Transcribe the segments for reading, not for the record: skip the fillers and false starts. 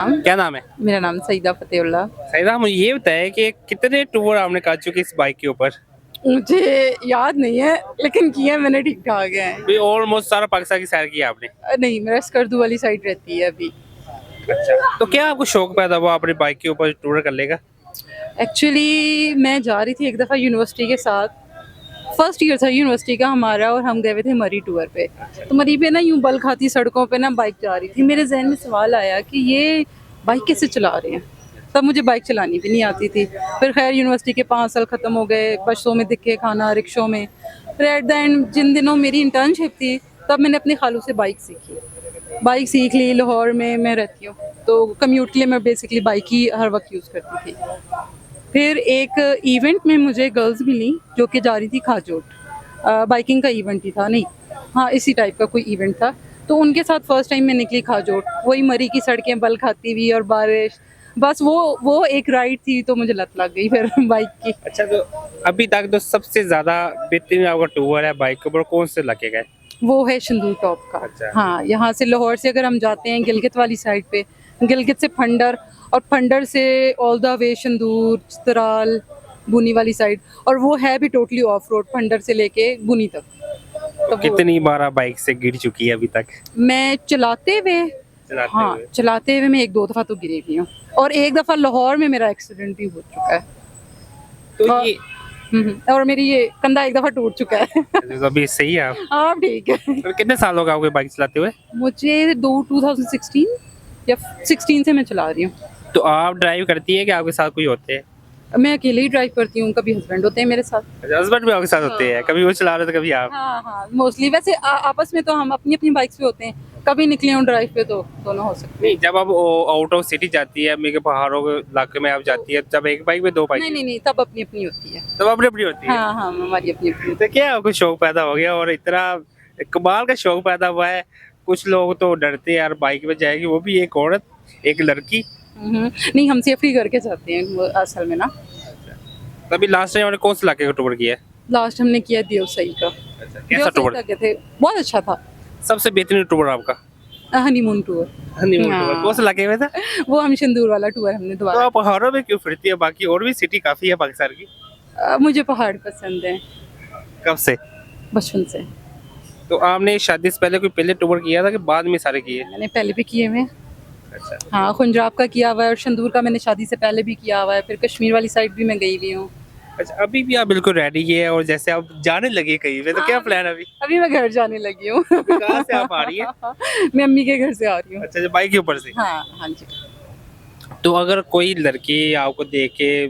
क्या नाम है? मेरा नाम सईदा फतेहुल्ला। सईदा, मुझे ये बताया कि कितने टूर आपने कर चुके इस बाइक के ऊपर? मुझे याद नहीं है लेकिन किया मैंने ठीक ठाक है। भी ऑलमोस्ट सारा पाकिस्तान की सैर किया आपने। नहीं, मेरा स्कर्दू वाली साइड रहती है अभी। अच्छा, तो क्या आपको शौक पैदा हुआ अपनी बाइक के ऊपर टूर करने का? एक्चुअली मैं जा रही थी एक दफ़ा यूनिवर्सिटी के साथ। फर्स्ट ईयर था यूनिवर्सिटी का हमारा और हम गए हुए थे मरी टूर पे। तो मरी पे ना यूं बल खाती सड़कों पे ना बाइक जा रही थी। मेरे जहन में सवाल आया कि ये बाइक कैसे चला रहे हैं। तब मुझे बाइक चलानी भी नहीं आती थी। फिर खैर यूनिवर्सिटी के 5 साल ख़त्म हो गए, बसों में दिखे खाना, रिक्शों में। फिर एट द एंड जिन दिनों मेरी इंटर्नशिप थी तब मैंने अपनी खालू से बाइक सीखी। बाइक सीख ली, लाहौर में मैं रहती हूँ तो कम्यूट के लिए मैं बेसिकली बाइक ही हर वक्त यूज़ करती थी। फिर एक इवेंट में मुझे गर्ल्स मिली जो कि जा रही थी खाजोट। बाइकिंग का इवेंट ही था, नहीं हाँ इसी टाइप का कोई इवेंट था। तो उनके साथ फर्स्ट टाइम मैं निकली खाजोट, वही मरी की सड़कें बल खाती हुई और बारिश। बस वो एक राइड थी तो मुझे लत लग गई फिर बाइक की। अच्छा, तो अभी तक तो सबसे ज्यादा बेहतरीन आपका टूर है बाइक के ऊपर कौन से इलाके का है? वो है शंदूर टॉप का। अच्छा। हाँ, यहाँ से लाहौर से अगर हम जाते हैं गिलगित वाली साइड पे, गिलगित से फंडर और फंडर से all the way Shandur, Chitral, बुनी वाली साइड। और वो है भी टोटली ऑफ रोड फंडर से लेके बुनी तक। तो कितनी बार आप बाइक से गिर चुकी है अभी तक? मैं चलाते हुए, चलाते हाँ हुए? चलाते हुए मैं 1-2 दफ़ा तो गिरी भी हूँ। और एक दफ़ा लाहौर में मेरा एक्सीडेंट भी हो चुका है। तो और ये और मेरी ये कंधा एक दफ़ा टूट चुका है। तो अभी सही है आप? हाँ ठीक है। तो कितने साल हो गए आपको बाइक चलाते हुए? मुझे 2016 या 16 से मैं चला रही हूँ। तो आप ड्राइव करती है कि आपके साथ कोई होते हैं? मैं अकेले ही ड्राइव करती हूँ, कभी हस्बैंड होते हैं मेरे साथ। हस्बैंड भी आपके साथ होते हैं, कभी वो चला रहे तो कभी आप? हाँ हाँ, मोस्टली वैसे आपस में तो हम अपनी अपनी बाइक्स पे होते हैं। कभी निकले हों ड्राइव पे तो दोनों हो सकते नहीं, जब आप आउट ऑफ सिटी जाती है, मेरे पहाड़ों के इलाके में आप जाती है, तब एक बाइक में दो हैं। बाइक? नहीं नहीं नहीं, तब अपनी अपनी होती है। तब अपनी अपनी होती है? हाँ हाँ, हमारी अपनी अपनी। तो क्या आपको शौक पैदा हो गया और इतना कमाल का शौक पैदा हुआ है? कुछ लोग तो डरते हैं यार बाइक में जाएगी, वो भी एक औरत, एक लड़की। नहीं, हम सेफ्टी करके जाते हैं वो असल में ना। तभी लास्ट टाइम आपने कौन से इलाके का टूर किया है? लास्ट हमने किया देवसई का। कैसा देवसई टूर? तक गए थे, बहुत अच्छा था। सबसे बेहतरीन टूर आपका? Honeymoon tour. हनीमून टूर हाँ। कौन से इलाके में था? वो हम शंदूर वाला टूर हमने तो दोबारा। आप पहाड़ों में क्यों फिरती है? बाकी और भी सिटी काफी है पाकिस्तान की। मुझे पहाड़ पसंद है कब से? बचपन से। तो आपने शादी से पहले कोई पहले टूर किया था कि बाद में सारे किए? मैंने पहले भी किए हुए हैं। अच्छा। हाँ, खुंजराब का किया हुआ है और शंदूर का मैंने शादी से पहले भी किया हुआ है। फिर कश्मीर वाली साइड भी मैं गई हुई हूँ। अच्छा, अभी भी आप बिल्कुल रेडी है और जैसे आप जाने लगे कहीं पे, तो क्या प्लान है अभी? अभी मैं घर जाने लगी हूँ। कहाँ से आप आ रही है? मैं अम्मी के घर से आ रही हूँ। अच्छा, जो बाइक के ऊपर से? हाँ हाँ जी। तो अगर कोई लड़की आपको देख के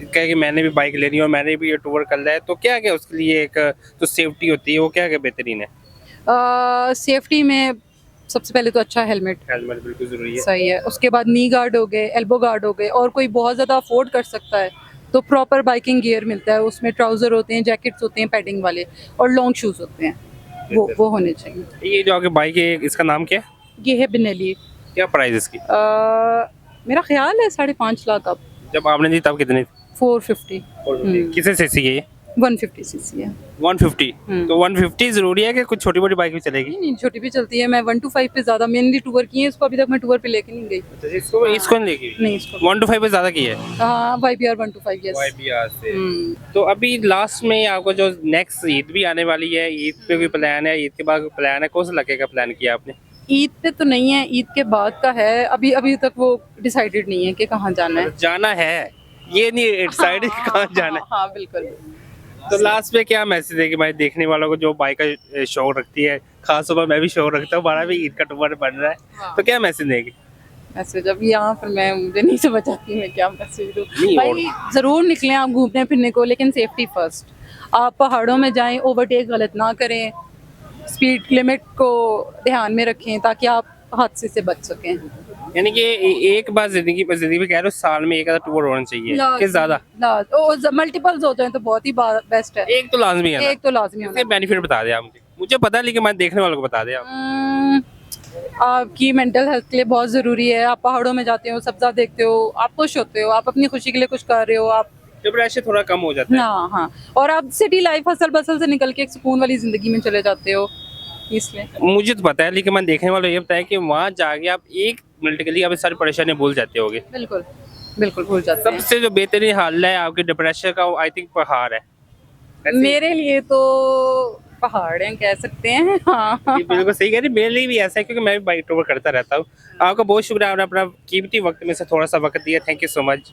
कहे कि मैंने भी बाइक लेनी है और मैंने भी ये टूर करना है, तो क्या क्या उसके लिए एक जो सेफ्टी होती है वो क्या क्या बेहतरीन है? सेफ्टी में सबसे पहले तो अच्छा हेलमेट हेलमेट बिल्कुल जरूरी है। सही है। उसके बाद नी गार्ड हो गए, एल्बो गार्ड हो गए। और कोई बहुत ज़्यादा अफोर्ड कर सकता है तो प्रॉपर बाइकिंग गियर मिलता है, उसमें ट्राउज़र होते हैं, जैकेट्स होते हैं पैडिंग वाले और लॉन्ग शूज़ होते हैं। वो होने चाहिए। ये जो आपकी बाइक है इसका नाम क्या है? ये है बेनेली। क्या प्राइस इसकी? मेरा ख्याल है 5.5 लाख। अब जब आपने दी तब कितनी? 450। किसे सीसी है ये? 150 सीसी है। 150? तो 150 जरूरी है कि कुछ छोटी मोटी बाइक भी चलेगी? नहीं नहीं, छोटी भी चलती है। मैं 1 to 5 पे ज़्यादा मेनली टूर की है, इसको अभी तक मैं टूर पे लेके नहीं गई। अच्छा, इसको नहीं लेगी? नहीं, इसको 1 to 5 पे ज्यादा की है? हाँ, YBR 1 to 5 यस। YBR से। तो अभी लास्ट में आपको जो नेक्स्ट ईद भी आने वाली है, ईद पे कोई प्लान है? ईद के बाद कोई प्लान है? कौन से इलाके का प्लान किया आपने? ईद पे तो नहीं है, ईद के बाद का है। अभी अभी तक वो डिसाइडेड नहीं है कि कहाँ जाना है। जाना है, ये नहीं डिसाइड कहाँ जाना है। हाँ बिल्कुल। तो लास्ट में क्या मैसेज है कि भाई देखने वालों को जो बाइक का शौक रखती है, खास तौर पर मैं भी शौक रखता हूँ, हमारा भी ईद का टूर बन रहा है, हाँ। तो क्या मैसेज देगी? मैसेज अब यहाँ पर मुझे नहीं समझ आती मैं क्या मैसेज दूँ। नहीं, भाई ज़रूर निकलें आप घूमने फिरने को, लेकिन सेफ्टी फर्स्ट। आप पहाड़ों में जाएं, ओवरटेक गलत ना करें, स्पीड लिमिट को ध्यान में रखें ताकि आप हादसे से बच सकें। यानी कि एक बार जिंदगी में कह रहे हो साल में एक आधा टूर होना चाहिए कि ज्यादा? मल्टीपल्स होते हैं तो बहुत ही बेस्ट है। एक तो लाजमी है ना? एक तो लाजमी होना। इसके बेनिफिट बता दे आप मुझे। मुझे पता है लेकिन मैं देखने वालों को बता दे आप। आपकी मेंटल हेल्थ के लिए बहुत ज़रूरी है। आप पहाड़ों में जाते हो, सब्ज़ा देखते हो, आप खुश होते हो, आप अपनी खुशी के लिए कुछ कर रहे हो आप। डिप्रेशन थोड़ा कम हो जाता है। हाँ हाँ, और आप सिटी लाइफ हसल बसल से निकल के एक सुकून वाली ज़िंदगी में चले जाते हो, इसलिए। मुझे तो पता है लेकिन मैं देखने वालों ये बताया कि वहाँ जाके आप एक मिनट के लिए आप सारी परेशानी भूल जाते होगे। बिल्कुल बिल्कुल भूल जाते हैं। सबसे जो बेहतरीन हल है आपके डिप्रेशन का, आई थिंक पहाड़ है। ऐसे ही? मेरे लिए तो पहाड़ हैं कह सकते हैं, हाँ। ये बिल्कुल सही कह रही, मेरे लिए भी ऐसा है क्योंकि मैं भी बाइक टूर करता रहता हूँ। आपका बहुत शुक्रिया, आपने अपना कीमती वक्त में से थोड़ा सा वक्त दिया। Thank you so much.